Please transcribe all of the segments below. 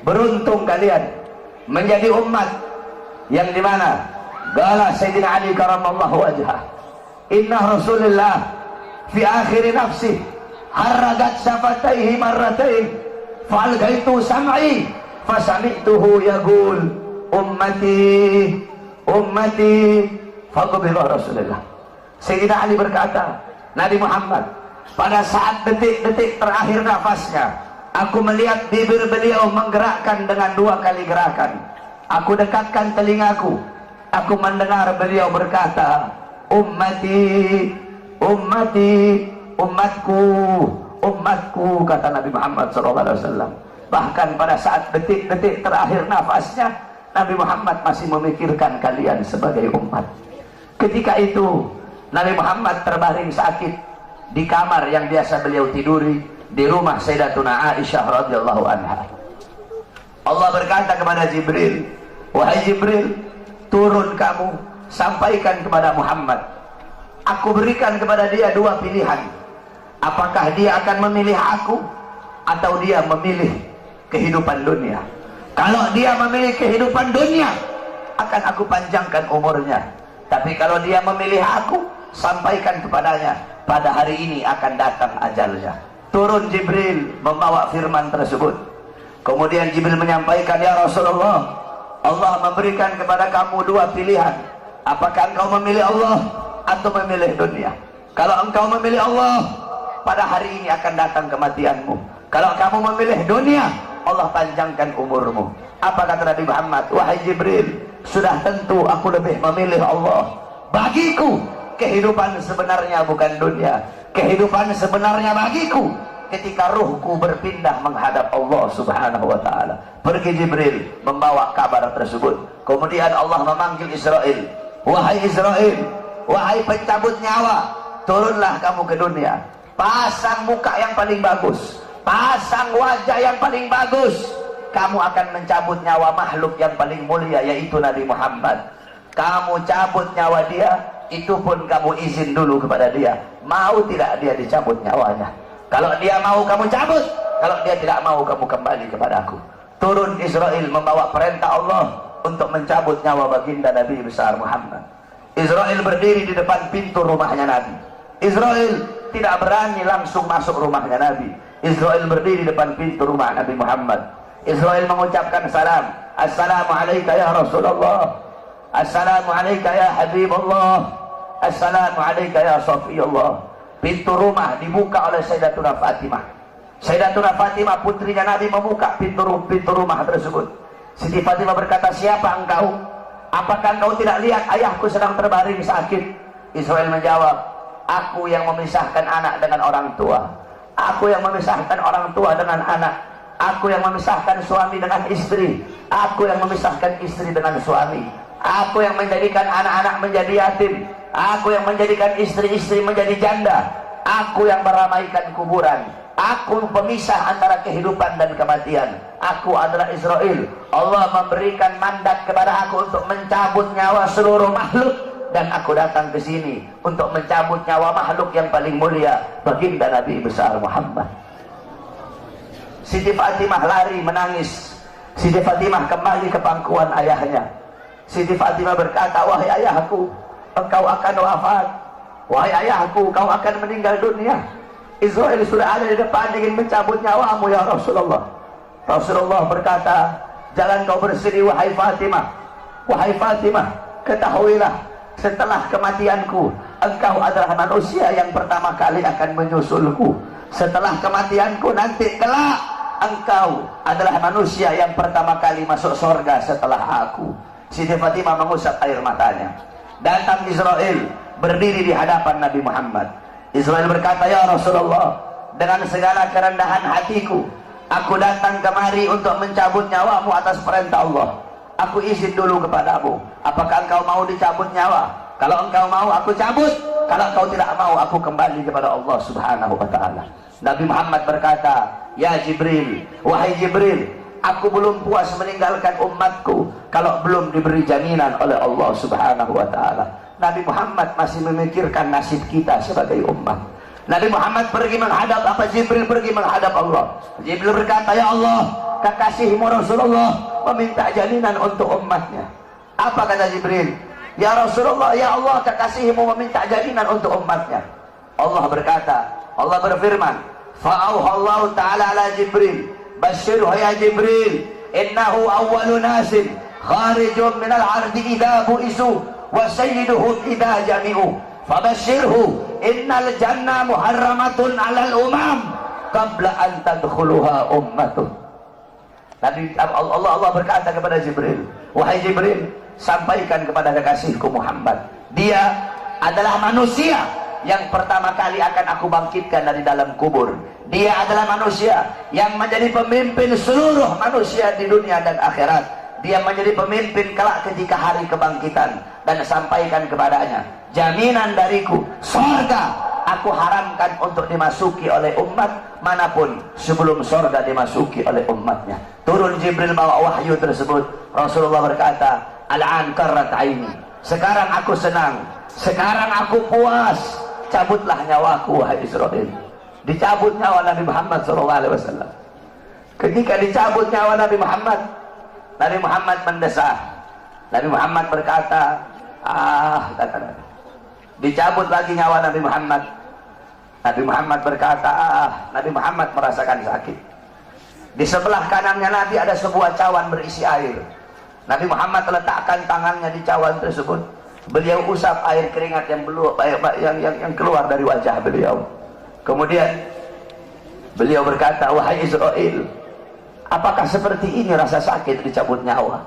Beruntung kalian menjadi umat yang dimana qala Sayyidina Ali karamallahu wajhah, inna Rasulullah fi akhir nafsi haragat syafataihi marratain fa'algaitu sam'i fasami'tuhu yaqul ummati ummati faqbilah Rasulullah. Sayyidina Ali berkata, Nabi Muhammad pada saat detik-detik terakhir nafasnya, aku melihat bibir beliau menggerakkan dengan 2 kali gerakan. Aku dekatkan telingaku, aku mendengar beliau berkata, ummati ummati umatku umatku, kata Nabi Muhammad SAW. Bahkan pada saat detik-detik terakhir nafasnya, Nabi Muhammad masih memikirkan kalian sebagai umat. Ketika itu Nabi Muhammad terbaring sakit di kamar yang biasa beliau tiduri di rumah Sayyidatuna Aisyah radhiyallahu anha. Allah berkata kepada Jibril, wahai Jibril, turun kamu sampaikan kepada Muhammad, aku berikan kepada dia 2 pilihan. Apakah dia akan memilih aku atau dia memilih kehidupan dunia? Kalau dia memilih kehidupan dunia, akan aku panjangkan umurnya. Tapi kalau dia memilih aku, sampaikan kepadanya, pada hari ini akan datang ajalnya. Turun Jibril membawa firman tersebut. Kemudian Jibril menyampaikan, ya Rasulullah, Allah memberikan kepada kamu 2 pilihan. Apakah engkau memilih Allah atau memilih dunia? Kalau engkau memilih Allah, pada hari ini akan datang kematianmu. Kalau kamu memilih dunia, Allah panjangkan umurmu. Apa kata Nabi Muhammad? Wahai Jibril, sudah tentu aku lebih memilih Allah. Bagiku kehidupan sebenarnya bukan dunia. Kehidupan sebenarnya bagiku ketika ruhku berpindah menghadap Allah subhanahu wa ta'ala. Pergi Jibril membawa kabar tersebut. Kemudian Allah memanggil Israel, wahai Israel, wahai pencabut nyawa, turunlah kamu ke dunia. Pasang muka yang paling bagus, pasang wajah yang paling bagus. Kamu akan mencabut nyawa makhluk yang paling mulia, yaitu Nabi Muhammad. Kamu cabut nyawa dia, itu pun kamu izin dulu kepada dia, mau tidak dia dicabut nyawanya. Kalau dia mau kamu cabut, kalau dia tidak mau kamu kembali kepadaku. Turun Israel membawa perintah Allah untuk mencabut nyawa baginda Nabi besar Muhammad. Israel berdiri di depan pintu rumahnya Nabi. Israel tidak berani langsung masuk rumahnya Nabi. Israel berdiri di depan pintu rumah Nabi Muhammad. Israel mengucapkan salam, assalamualaikum ya Rasulullah, assalamualaikum ya Habibullah, assalamualaikum ya Safiyullah. Pintu rumah dibuka oleh Sayyidatuna Fatimah. Sayyidatuna Fatimah putrinya Nabi membuka pintu rumah tersebut. Siti Fatimah berkata, siapa engkau? Apakah engkau tidak lihat ayahku sedang terbaring sakit? Israel menjawab, aku yang memisahkan anak dengan orang tua, aku yang memisahkan orang tua dengan anak, aku yang memisahkan suami dengan istri, aku yang memisahkan istri dengan suami, aku yang menjadikan anak-anak menjadi yatim, aku yang menjadikan istri-istri menjadi janda, aku yang meramaikan kuburan, aku pemisah antara kehidupan dan kematian. Aku adalah Israel. Allah memberikan mandat kepada aku untuk mencabut nyawa seluruh makhluk, dan aku datang ke sini untuk mencabut nyawa makhluk yang paling mulia, baginda Nabi besar Muhammad. Siti Fatimah lari menangis. Siti Fatimah kembali ke pangkuan ayahnya. Siti Fatimah berkata, wahai ayahku, engkau akan wafat. Wahai ayahku, kau akan meninggal dunia. Israel sudah ada di depan ingin mencabut nyawamu ya Rasulullah. Rasulullah berkata, jangan kau bersedih wahai Fatimah. Wahai Fatimah, ketahuilah, setelah kematianku, engkau adalah manusia yang pertama kali akan menyusulku. Setelah kematianku nanti kelak, engkau adalah manusia yang pertama kali masuk surga setelah aku. Siti Fatimah mengusap air matanya. Datang Israel berdiri di hadapan Nabi Muhammad. Israel berkata, ya Rasulullah, dengan segala kerendahan hatiku, aku datang kemari untuk mencabut nyawamu atas perintah Allah. Aku izin dulu kepadamu, apakah engkau mau dicabut nyawa? Kalau engkau mau, aku cabut. Kalau engkau tidak mau, aku kembali kepada Allah subhanahu wa ta'ala. Nabi Muhammad berkata, ya Jibril, wahai Jibril, aku belum puas meninggalkan umatku kalau belum diberi jaminan oleh Allah subhanahu wa ta'ala. Nabi Muhammad masih memikirkan nasib kita sebagai umat. Nabi Muhammad pergi menghadap, Jibril pergi menghadap Allah. Jibril berkata, ya Allah, kekasihmu Rasulullah meminta jaminan untuk umatnya. Apa kata Jibril? Ya Rasulullah, ya Allah, kekasihmu meminta jaminan untuk umatnya. Allah berkata, Allah berfirman, fa'auhallahu ta'ala ala Jibril, basyirhu ya Jibril, innahu awwalu nasin kharijun minal ardi idha bu'isu wa sayyiduhum idha jami'u fabasyirhu innal jannah muharramatun alal umam qabla an tadkhuluha ummatuh. Nabi Allah berkata kepada Jibril, wahai Jibril, sampaikan kepada kekasihku Muhammad, dia adalah manusia yang pertama kali akan aku bangkitkan dari dalam kubur. Dia adalah manusia yang menjadi pemimpin seluruh manusia di dunia dan akhirat. Dia menjadi pemimpin kelak ketika hari kebangkitan. Dan sampaikan kepadanya, jaminan dariku, surga aku haramkan untuk dimasuki oleh umat manapun sebelum surga dimasuki oleh umatnya. Turun Jibril bawa wahyu tersebut. Rasulullah berkata, al-an karrat aini, sekarang aku senang, sekarang aku puas, cabutlah nyawaku wahai Israel. Dicabut nyawa Nabi Muhammad SAW. Ketika dicabut nyawa Nabi Muhammad mendesah. Nabi Muhammad berkata, dicabut lagi nyawa Nabi Muhammad. Nabi Muhammad berkata, Nabi Muhammad merasakan sakit. Di sebelah kanannya Nabi ada sebuah cawan berisi air. Nabi Muhammad letakkan tangannya di cawan tersebut. Beliau usap air keringat yang keluar dari wajah beliau. Kemudian beliau berkata, wahai Israel, apakah seperti ini rasa sakit dicabut nyawa?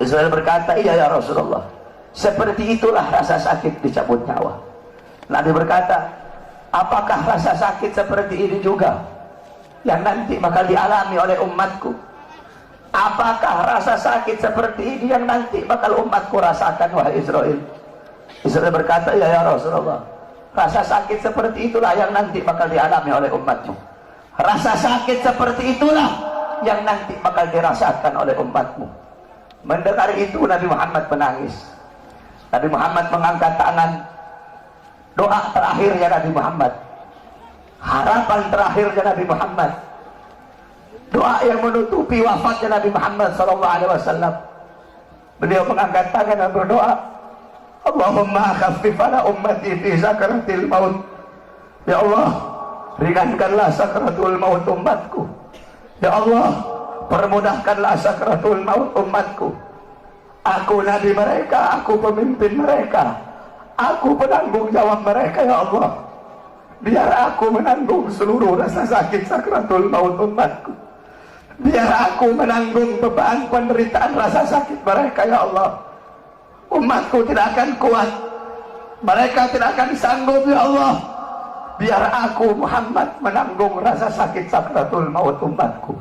Israel berkata, iya ya Rasulullah, seperti itulah rasa sakit dicabut nyawa. Nabi berkata, apakah rasa sakit seperti ini juga yang nanti bakal dialami oleh umatku? Apakah rasa sakit seperti ini yang nanti bakal umatku rasakan wahai Israel? Israel berkata, iya ya Rasulullah, rasa sakit seperti itulah yang nanti bakal dialami oleh umatmu. Rasa sakit seperti itulah yang nanti bakal dirasakan oleh umatmu. Mendengar itu Nabi Muhammad menangis. Nabi Muhammad mengangkat tangan. Doa terakhirnya Nabi Muhammad, harapan terakhirnya Nabi Muhammad, doa yang menutupi wafatnya Nabi Muhammad SAW. Beliau mengangkat tangan dan berdoa, Allahumma khaffif ala ummati fi sakaratil maut. Ya Allah, ringankanlah sakaratul maut umatku. Ya Allah, permudahkanlah sakaratul maut umatku. Aku nabi mereka, aku pemimpin mereka, aku penanggung jawab mereka ya Allah. Biar aku menanggung seluruh rasa sakit sakaratul maut umatku. Biar aku menanggung beban penderitaan rasa sakit mereka ya Allah. Umatku tidak akan kuat, mereka tidak akan sanggup ya Allah. Biar aku Muhammad menanggung rasa sakit sakaratul maut umatku.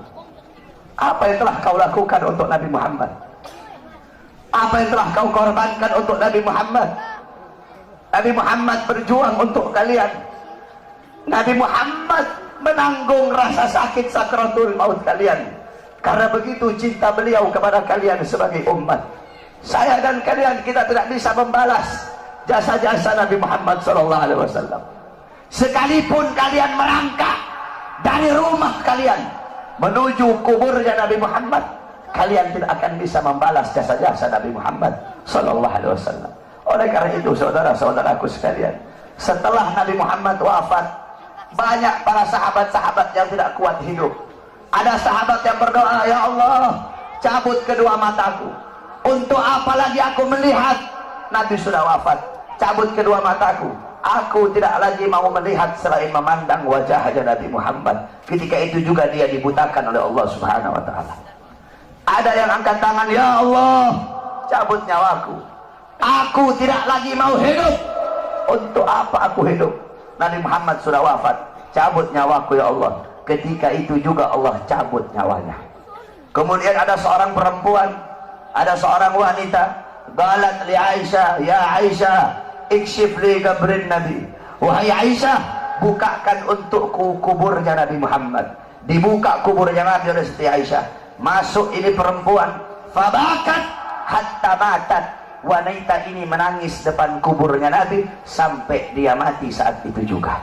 Apa yang telah kau lakukan untuk Nabi Muhammad? Apa yang telah kau korbankan untuk Nabi Muhammad? Nabi Muhammad berjuang untuk kalian. Nabi Muhammad menanggung rasa sakit sakaratul maut kalian. Karena begitu cinta beliau kepada kalian sebagai umat. Saya dan kalian, kita tidak bisa membalas jasa-jasa Nabi Muhammad SAW. Sekalipun kalian merangkak dari rumah kalian menuju kuburnya Nabi Muhammad, kalian tidak akan bisa membalas jasa-jasa Nabi Muhammad SAW. Oleh karena itu saudara-saudaraku sekalian, setelah Nabi Muhammad wafat, banyak para sahabat-sahabat yang tidak kuat hidup. Ada sahabat yang berdoa, ya Allah, cabut kedua mataku. Untuk apa lagi aku melihat? Nabi sudah wafat, cabut kedua mataku. Aku tidak lagi mau melihat selain memandang wajahnya Nabi Muhammad. Ketika itu juga dia dibutakan oleh Allah Subhanahu wa ta'ala. Ada yang angkat tangan, ya Allah, cabut nyawaku. Aku tidak lagi mau hidup. Untuk apa aku hidup? Nabi Muhammad sudah wafat, cabut nyawaku ya Allah. Ketika itu juga Allah cabut nyawanya. Kemudian ada seorang perempuan, ada seorang wanita, galat li Aisyah, ya Aisyah, ikshif li qabrin Nabi. Wahai Aisyah, bukakan untukku kuburnya Nabi Muhammad. Dibuka kuburnya Nabi oleh Siti Aisyah. Masuk ini perempuan, fabakat hatta matat. Wanita ini menangis depan kuburnya Nabi sampai dia mati saat itu juga.